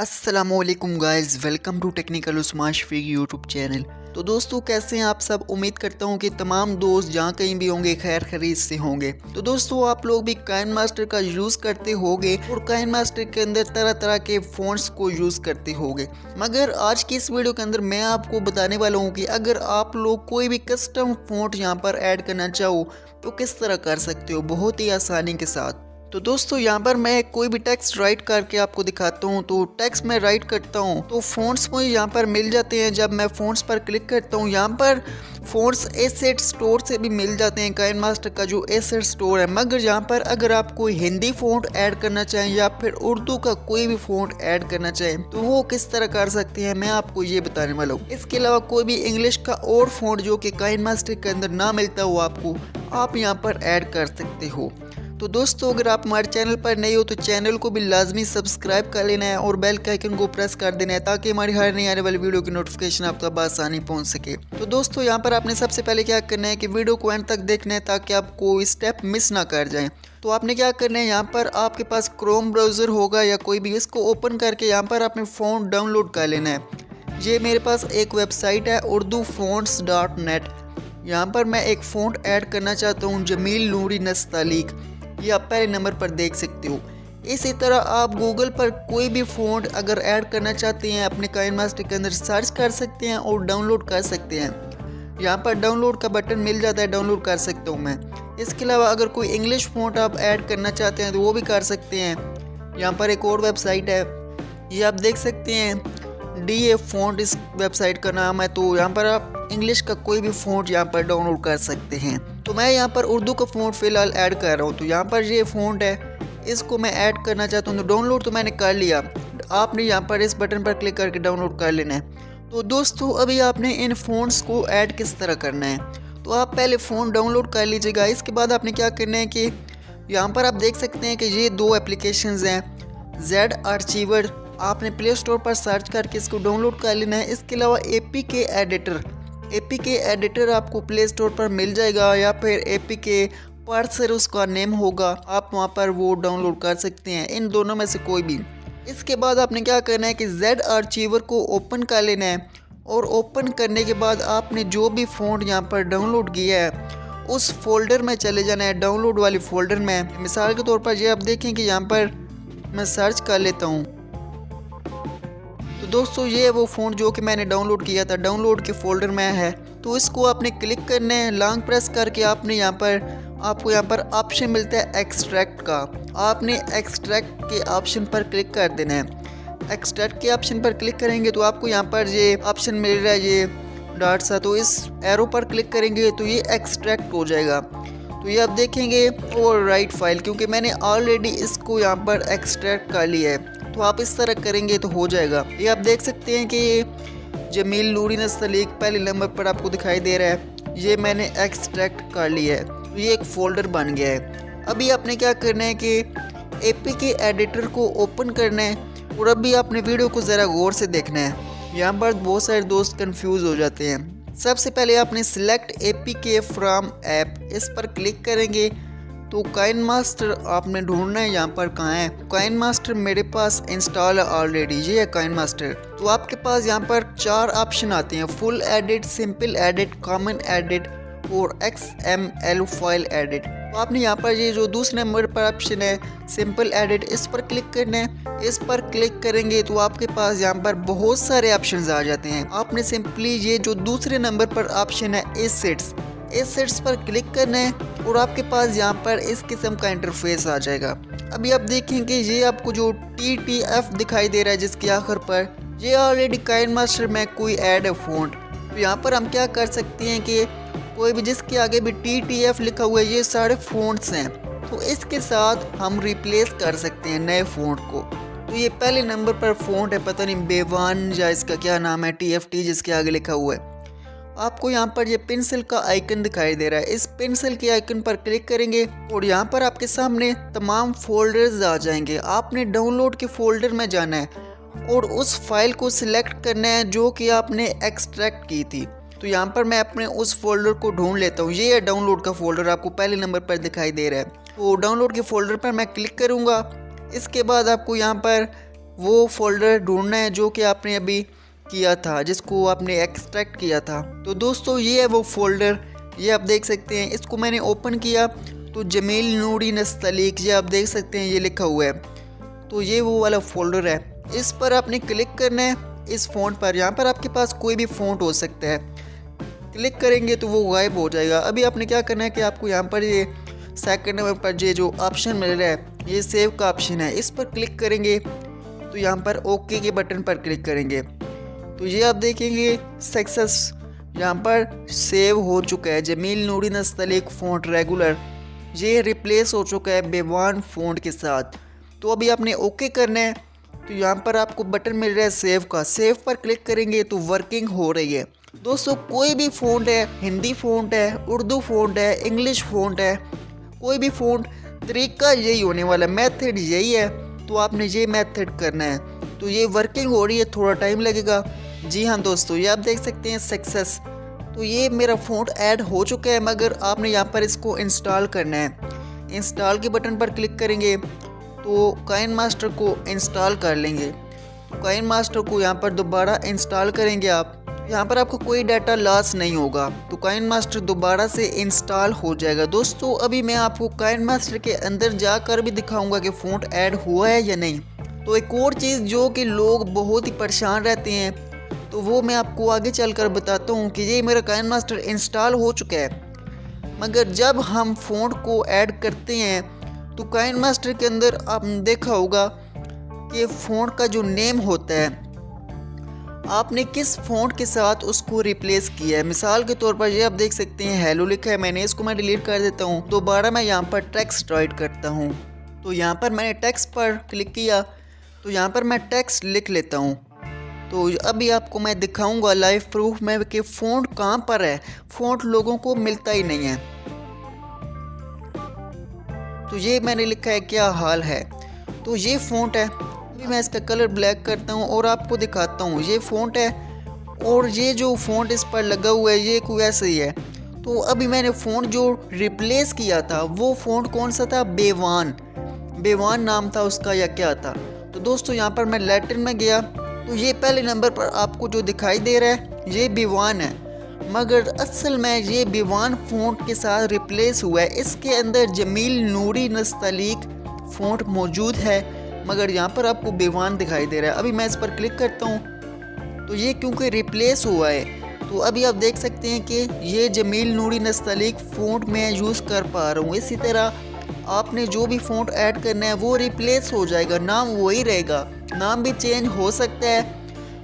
अस्सलामुअलैकुम guys, welcome to technical Usman Shafiq YouTube channel. तो दोस्तों, कैसे हैं आप सब। उम्मीद करता हूं कि तमाम दोस्त जहां कहीं भी होंगे खैर खरीद से होंगे। तो दोस्तों, आप लोग भी काइन मास्टर का यूज़ करते होंगे और काइन मास्टर के अंदर तरह तरह के फ़ॉन्ट्स को यूज़ करते होंगे। मगर आज की इस वीडियो के अंदर मैं आपको बताने वाला हूँ कि अगर आप लोग कोई भी कस्टम फ़ॉन्ट यहाँ पर ऐड करना चाहो तो किस तरह कर सकते हो बहुत ही आसानी के साथ। तो दोस्तों, यहाँ पर मैं कोई भी टेक्स्ट राइट करके आपको दिखाता हूँ। तो टेक्स्ट में राइट करता हूँ तो फ़ॉन्ट्स मुझे यहाँ पर मिल जाते हैं। जब मैं फ़ॉन्ट्स पर क्लिक करता हूँ, यहाँ पर फ़ॉन्ट्स एसेट स्टोर से भी मिल जाते हैं, काइन मास्टर का जो एसेट स्टोर है। मगर यहाँ पर अगर आप कोई हिंदी फ़ॉन्ट ऐड करना चाहें या फिर उर्दू का कोई भी फ़ॉन्ट ऐड करना चाहें तो वो किस तरह कर सकते हैं, मैं आपको ये बताने वाला हूँ। इसके अलावा कोई भी इंग्लिश का और फ़ॉन्ट जो कि काइन मास्टर के अंदर ना मिलता हो आपको, आप यहाँ पर ऐड कर सकते हो। तो दोस्तों, अगर आप हमारे चैनल पर नए हो तो चैनल को भी लाजमी सब्सक्राइब कर लेना है और बेल के आइकन को प्रेस कर देना है ताकि हमारी हर नई आने वाली वीडियो की नोटिफिकेशन आप तक आसानी पहुंच सके। तो दोस्तों, यहाँ पर आपने सबसे पहले क्या करना है कि वीडियो को एंड तक देखना है ताकि आप कोई स्टेप मिस ना कर जाएं। तो आपने क्या करना है, यहाँ पर आपके पास क्रोम ब्राउज़र होगा या कोई भी, इसको ओपन करके यहाँ पर आपने फ़ॉन्ट डाउनलोड कर लेना है। ये मेरे पास एक वेबसाइट है urdufonts.net। यहाँ पर मैं एक फ़ॉन्ट ऐड करना चाहता हूँ, जमील नूरी नस्तालीक। ये आप पहले नंबर पर देख सकते हो। इसी तरह आप गूगल पर कोई भी फ़ॉन्ट अगर ऐड करना चाहते हैं अपने काइन मास्टर के अंदर सर्च कर सकते हैं और डाउनलोड कर सकते हैं। यहाँ पर डाउनलोड का बटन मिल जाता है, डाउनलोड कर सकता हूँ मैं। इसके अलावा अगर कोई इंग्लिश फ़ॉन्ट आप ऐड करना चाहते हैं तो वो भी कर सकते हैं। यहाँ पर एक और वेबसाइट है, ये आप देख सकते हैं, DA फ़ॉन्ट इस वेबसाइट का नाम है। तो यहाँ पर आप इंग्लिश का कोई भी फ़ॉन्ट यहाँ पर डाउनलोड कर सकते हैं। तो मैं यहाँ पर उर्दू का फ़ॉन्ट फ़िलहाल ऐड कर रहा हूँ। तो यहाँ पर ये फ़ॉन्ट है, इसको मैं ऐड करना चाहता हूँ। तो डाउनलोड तो मैंने कर लिया, आपने यहाँ पर इस बटन पर क्लिक करके डाउनलोड कर लेना है। तो दोस्तों, अभी आपने इन फ़ॉन्ट्स को ऐड किस तरह करना है, तो आप पहले फ़ॉन्ट डाउनलोड कर लीजिएगा। इसके बाद आपने क्या करना है कि यहाँ पर आप देख सकते हैं कि ये दो एप्लीकेशंस हैं, जेड आर्चीवर। आपने प्ले स्टोर पर सर्च करके इसको डाउनलोड कर लेना है। इसके अलावा APK एडिटर आपको प्ले स्टोर पर मिल जाएगा या फिर APK पार्सर उसका नेम होगा, आप वहां पर वो डाउनलोड कर सकते हैं, इन दोनों में से कोई भी। इसके बाद आपने क्या करना है कि जेड आर्चीवर को ओपन कर लेना है और ओपन करने के बाद आपने जो भी फ़ॉन्ट यहाँ पर डाउनलोड किया है उस फोल्डर में चले जाना है, डाउनलोड वाली फोल्डर में। मिसाल के तौर पर ये आप देखें कि यहाँ पर मैं सर्च कर लेता हूँ। तो दोस्तों, ये वो फ़ॉन्ट जो कि मैंने डाउनलोड किया था, डाउनलोड के फोल्डर में है। तो इसको आपने क्लिक करना है, लॉन्ग प्रेस करके आपने यहाँ पर, आपको यहाँ पर ऑप्शन मिलता है एक्सट्रैक्ट का, आपने एक्सट्रैक्ट के ऑप्शन पर क्लिक कर देना है। एक्सट्रैक्ट के ऑप्शन पर क्लिक करेंगे तो आपको यहाँ पर ये ऑप्शन मिल रहा है, ये डॉट सा। तो इस एरो पर क्लिक करेंगे तो ये एक्सट्रैक्ट हो जाएगा। तो ये आप देखेंगे और राइट फाइल, क्योंकि मैंने ऑलरेडी इसको यहाँ पर एक्सट्रैक्ट कर लिया है। तो आप इस तरह करेंगे तो हो जाएगा। ये आप देख सकते हैं कि जमील नूरी नस्तालीक पहले नंबर पर आपको दिखाई दे रहा है, ये मैंने एक्सट्रैक्ट कर लिया है। तो ये एक फ़ोल्डर बन गया है। अभी आपने क्या करना है कि APK एडिटर को ओपन करना है और अभी आपने वीडियो को ज़रा गौर से देखना है। यहाँ पर बहुत सारे दोस्त कंफ्यूज हो जाते हैं। सबसे पहले आपने सिलेक्ट APK फ्रॉम ऐप, इस पर क्लिक करेंगे तो काइन मास्टर आपने ढूंढना है, यहाँ पर कहाँ है। काइन मास्टर मेरे पास इंस्टॉल है ऑलरेडी, ये है काइन मास्टर। तो आपके पास यहाँ पर 4 ऑप्शन आते हैं, full edit, simple edit, common edit और XML फाइल एडिट। तो आपने यहाँ पर ये जो दूसरे नंबर पर ऑप्शन है सिंपल एडिट, इस पर क्लिक करना है। इस पर क्लिक करेंगे तो आपके पास यहाँ पर बहुत सारे ऑप्शंस आ जाते हैं। आपने सिंपली ये जो दूसरे नंबर पर ऑप्शन है एसेट्स पर क्लिक करना है और आपके पास यहाँ पर इस किस्म का इंटरफेस आ जाएगा। अभी आप देखेंगे ये आपको जो TTF दिखाई दे रहा है जिसके आखिर पर, ये ऑलरेडी काइन मास्टर में कोई ऐड है फ़ॉन्ट। तो यहाँ पर हम क्या कर सकते हैं कि कोई भी जिसके आगे भी TTF लिखा हुआ है, ये सारे फ़ॉन्ट्स हैं, तो इसके साथ हम रिप्लेस कर सकते हैं नए फ़ॉन्ट को। तो ये पहले नंबर पर फ़ॉन्ट है, पता नहीं बेवान या इसका क्या नाम है, TFT जिसके आगे लिखा हुआ है। आपको यहाँ पर ये पेंसिल का आइकन दिखाई दे रहा है, इस पेंसिल के आइकन पर क्लिक करेंगे और यहाँ पर आपके सामने तमाम फोल्डर्स आ जाएंगे। आपने डाउनलोड के फोल्डर में जाना है और उस फाइल को सिलेक्ट करना है जो कि आपने एक्सट्रैक्ट की थी। तो यहाँ पर मैं अपने उस फोल्डर को ढूंढ लेता हूँ, ये है डाउनलोड का फोल्डर, आपको पहले नंबर पर दिखाई दे रहा है। तो डाउनलोड के फोल्डर पर मैं क्लिक करूँगा। इसके बाद आपको यहाँ पर वो फोल्डर ढूंढना है जो कि आपने अभी किया था, जिसको आपने एक्सट्रैक्ट किया था। तो दोस्तों ये है वो फोल्डर, ये आप देख सकते हैं। इसको मैंने ओपन किया तो जमील नूरी नस्तलीक, ये आप देख सकते हैं, ये लिखा हुआ है। तो ये वो वाला फोल्डर है, इस पर आपने क्लिक करना है, इस फ़ॉन्ट पर। यहाँ पर आपके पास कोई भी फ़ॉन्ट हो सकता है, क्लिक करेंगे तो वो गायब हो जाएगा। अभी आपने क्या करना है कि आपको यहाँ पर ये सेकंड नंबर पर ये जो ऑप्शन मिल रहा है, ये सेव का ऑप्शन है, इस पर क्लिक करेंगे तो यहाँ पर ओके के बटन पर क्लिक करेंगे तो ये आप देखेंगे सक्सेस यहाँ पर सेव हो चुका है। जमील नूरी नस्तलीक फ़ॉन्ट रेगुलर ये रिप्लेस हो चुका है बेवान फ़ॉन्ट के साथ। तो अभी आपने ओके करना है तो यहाँ पर आपको बटन मिल रहा है सेव का, सेव पर क्लिक करेंगे तो वर्किंग हो रही है। दोस्तों कोई भी फ़ॉन्ट है, हिंदी फ़ॉन्ट है, उर्दू फ़ॉन्ट है, इंग्लिश फ़ॉन्ट है, कोई भी फ़ॉन्ट, तरीका यही होने वाला, मेथड यही है। तो आपने ये मेथड करना है। तो ये वर्किंग हो रही है, थोड़ा टाइम लगेगा। जी हाँ दोस्तों, ये आप देख सकते हैं सक्सेस। तो ये मेरा फ़ॉन्ट ऐड हो चुका है, मगर आपने यहाँ पर इसको इंस्टॉल करना है। इंस्टॉल के बटन पर क्लिक करेंगे तो काइन मास्टर को इंस्टॉल कर लेंगे। तो काइन मास्टर को यहाँ पर दोबारा इंस्टॉल करेंगे आप, यहाँ पर आपको कोई डाटा लॉस नहीं होगा। तो काइन मास्टर दोबारा से इंस्टॉल हो जाएगा। दोस्तों अभी मैं आपको काइन मास्टर के अंदर जाकर भी दिखाऊंगा कि फ़ॉन्ट ऐड हुआ है या नहीं। तो एक और चीज़ जो कि लोग बहुत ही परेशान रहते हैं, तो वो मैं आपको आगे चलकर बताता हूँ कि ये मेरा काइन मास्टर इंस्टॉल हो चुका है। मगर जब हम फ़ॉन्ट को ऐड करते हैं तो काइन मास्टर के अंदर आपने देखा होगा कि फ़ॉन्ट का जो नेम होता है, आपने किस फ़ॉन्ट के साथ उसको रिप्लेस किया है। मिसाल के तौर पर ये आप देख सकते हैं हेलो लिखा है मैंने, इसको मैं डिलीट कर देता हूँ। दोबारा मैं यहाँ पर टेक्स्ट राइट करता हूँ। तो यहाँ पर मैंने टेक्स्ट पर क्लिक किया तो यहाँ पर मैं टेक्स्ट लिख लेता हूँ। तो अभी आपको मैं दिखाऊंगा लाइव प्रूफ में कि फ़ॉन्ट कहाँ पर है। फ़ॉन्ट लोगों को मिलता ही नहीं है। तो ये मैंने लिखा है क्या हाल है, तो ये फ़ॉन्ट है। अभी मैं इसका कलर ब्लैक करता हूँ और आपको दिखाता हूँ, ये फ़ॉन्ट है और ये जो फ़ॉन्ट इस पर लगा हुआ है ये कोई ऐसे ही है। तो अभी मैंने फ़ॉन्ट जो रिप्लेस किया था वो फ़ॉन्ट कौन सा था, बेवान, बेवान नाम था उसका या क्या था। तो दोस्तों यहाँ पर मैं लैटिन में गया तो ये पहले नंबर पर आपको जो दिखाई दे रहा है ये बेवान है, मगर असल में ये बेवान फ़ॉन्ट के साथ रिप्लेस हुआ है। इसके अंदर जमील नूरी नस्तलीक फ़ॉन्ट मौजूद है, मगर यहाँ पर आपको बेवान दिखाई दे रहा है। अभी मैं इस पर क्लिक करता हूँ तो ये क्योंकि रिप्लेस हुआ है, तो अभी आप देख सकते हैं कि ये जमील नूरी नस्तलीक फ़ॉन्ट मैं यूज़ कर पा रहा हूँ। इसी तरह आपने जो भी फ़ॉन्ट ऐड करना है वो रिप्लेस हो जाएगा, नाम वही रहेगा, नाम भी चेंज हो सकता है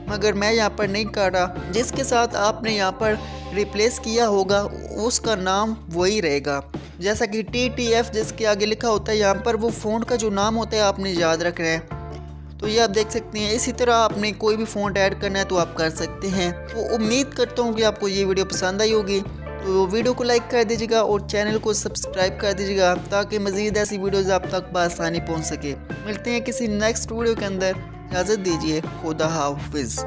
मगर मैं यहाँ पर नहीं कर रहा। जिसके साथ आपने यहाँ पर रिप्लेस किया होगा उसका नाम वही रहेगा। जैसा कि TTF जिसके आगे लिखा होता है, यहाँ पर वो फ़ॉन्ट का जो नाम होता है आपने याद रखना है। तो ये आप देख सकते हैं। इसी तरह आपने कोई भी फ़ॉन्ट ऐड करना है तो आप कर सकते हैं। तो उम्मीद करता हूँ कि आपको ये वीडियो पसंद आई होगी। तो वीडियो को लाइक कर दीजिएगा और चैनल को सब्सक्राइब कर दीजिएगा ताकि मज़ीद ऐसी वीडियोज़ आप तक बआसानी पहुँच सके। मिलते हैं किसी नेक्स्ट वीडियो के अंदर, इजाज़त दीजिए, खुदा हाफिज़।